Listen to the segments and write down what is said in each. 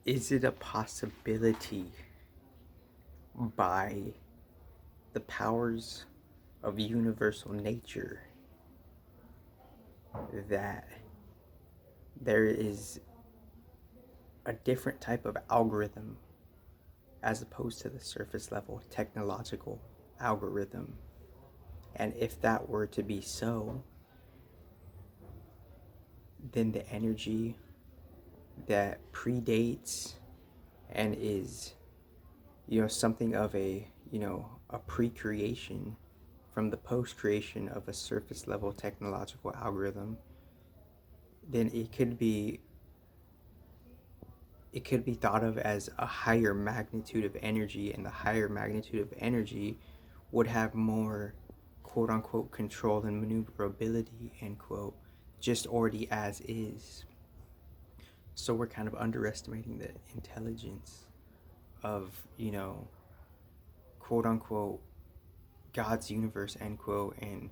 Is it a possibility by the powers of universal nature that there is a different type of algorithm as opposed to the surface level technological algorithm? And if that were to be so, then the energy that predates and is, something of a pre-creation from the post-creation of a surface level technological algorithm, then it could be thought of as a higher magnitude of energy, and the higher magnitude of energy would have more quote unquote control and maneuverability, end quote, just already as is. So we're kind of underestimating the intelligence of, quote unquote, God's universe, end quote, and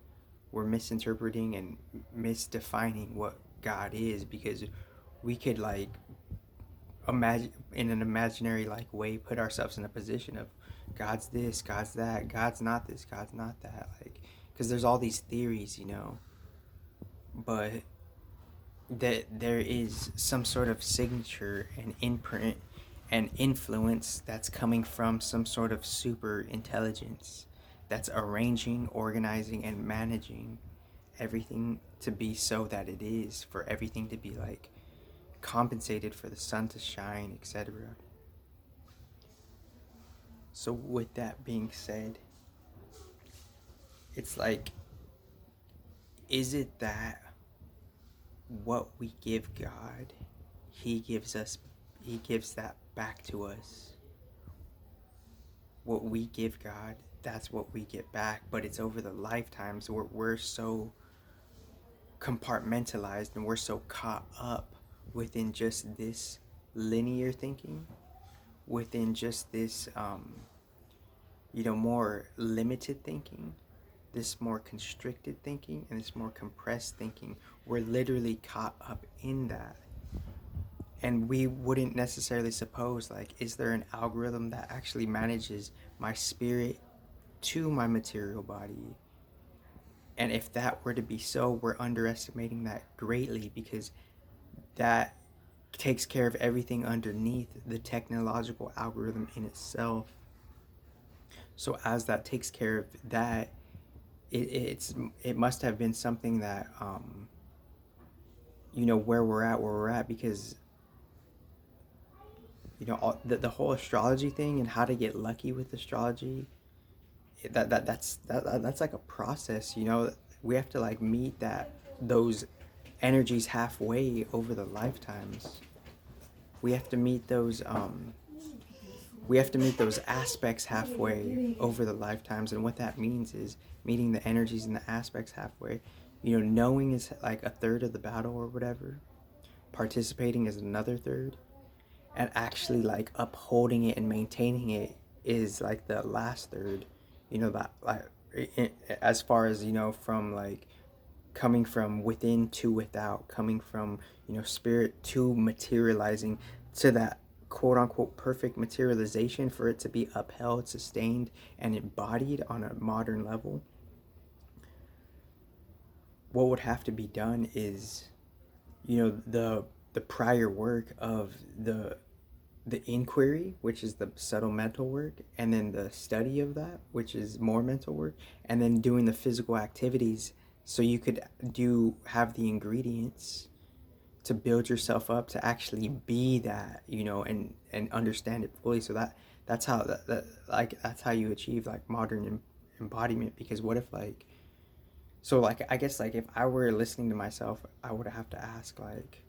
we're misinterpreting and misdefining what God is, because we could, like, imagine in an imaginary like way put ourselves in a position of God's this, God's that, God's not this, God's not that, like, because there's all these theories, but that there is some sort of signature and imprint and influence that's coming from some sort of super intelligence that's arranging, organizing, and managing everything to be so that it is, for everything to be like compensated, for the sun to shine, etc. So, with that being said, it's like, is it that what we give God, He gives us, He gives that back to us? What we give God, that's what we get back, but it's over the lifetimes. We're so compartmentalized and we're so caught up within just this linear thinking, within just this, more limited thinking, this more constricted thinking, and this more compressed thinking. We're literally caught up in that. And we wouldn't necessarily suppose, like, is there an algorithm that actually manages my spirit to my material body? And if that were to be so, we're underestimating that greatly, because that takes care of everything underneath the technological algorithm in itself. So as that takes care of that, it must have been something that, where we're at, because the whole astrology thing and how to get lucky with astrology, that's like a process. We have to like meet those energies halfway over the lifetimes. We have to meet those aspects halfway over the lifetimes. And what that means is meeting the energies and the aspects halfway. Knowing is like a third of the battle or whatever, participating is another third, and actually like upholding it and maintaining it is like the last third. That, like, as far as, from like coming from within to without, coming from, spirit to materializing, to that quote unquote perfect materialization, for it to be upheld, sustained, and embodied on a modern level. What would have to be done is, the prior work of the inquiry, which is the subtle mental work, and then the study of that, which is more mental work, and then doing the physical activities, so you could have the ingredients to build yourself up to actually be that, and understand it fully. So that's how that's how you achieve like modern embodiment. Because what if, like, so, like, I guess, like, if I were listening to myself, I would have to ask, like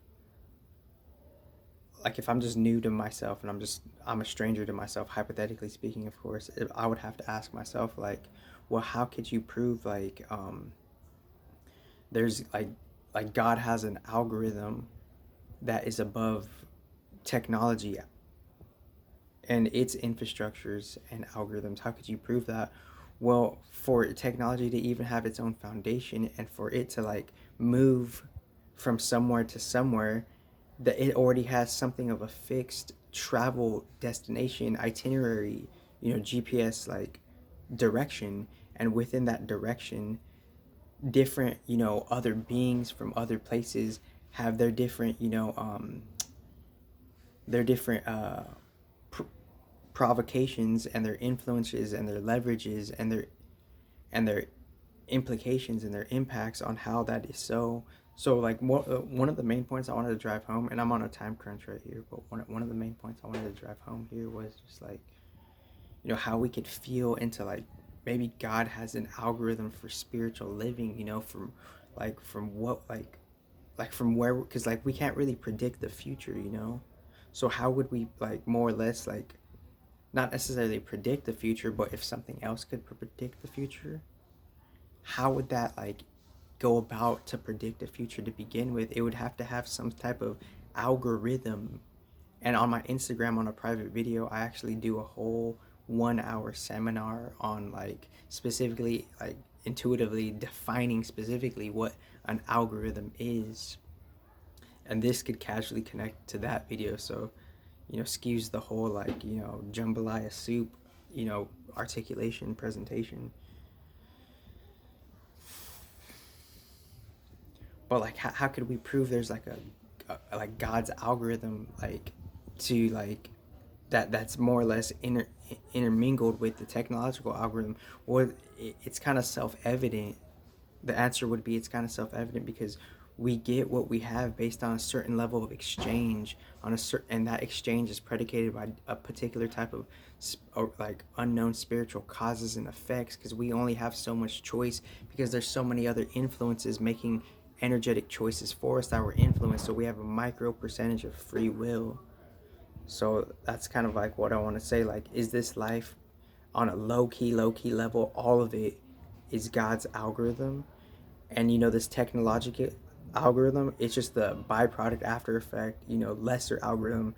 if I'm just new to myself and I'm a stranger to myself, hypothetically speaking, of course, I would have to ask myself, like, well, how could you prove, like, there's like God has an algorithm that is above technology and its infrastructures and algorithms? How could you prove that? Well, for technology to even have its own foundation, and for it to like move from somewhere to somewhere, that it already has something of a fixed travel destination itinerary, GPS like direction, and within that direction, different, other beings from other places have their different, their different pr- provocations and their influences and their leverages and their implications and their impacts on how that is so. So like one of the main points I wanted to drive home, and I'm on a time crunch right here, but one of the main points I wanted to drive home here was just like, how we could feel into like maybe God has an algorithm for spiritual living, from what like from where, because like we can't really predict the future. So how would we like more or less like not necessarily predict the future, but if something else could predict the future, how would that like go about to predict the future to begin with? It would have to have some type of algorithm. And on my Instagram, on a private video, I actually do a whole 1 hour seminar on like specifically like intuitively defining specifically what an algorithm is. And this could casually connect to that video. So, skews the whole like, jambalaya soup, articulation presentation. But like how could we prove there's like like God's algorithm like to like that's more or less intermingled with the technological algorithm? Or it's kind of self-evident. The answer would be it's kind of self-evident because we get what we have based on a certain level of exchange on a certain, and that exchange is predicated by a particular type of like unknown spiritual causes and effects, because we only have so much choice because there's so many other influences making energetic choices for us that were influenced. So we have a micro percentage of free will. So that's kind of like what I want to say. Like, is this life on a low key level? All of it is God's algorithm. And this technological algorithm, it's just the byproduct after effect, lesser algorithm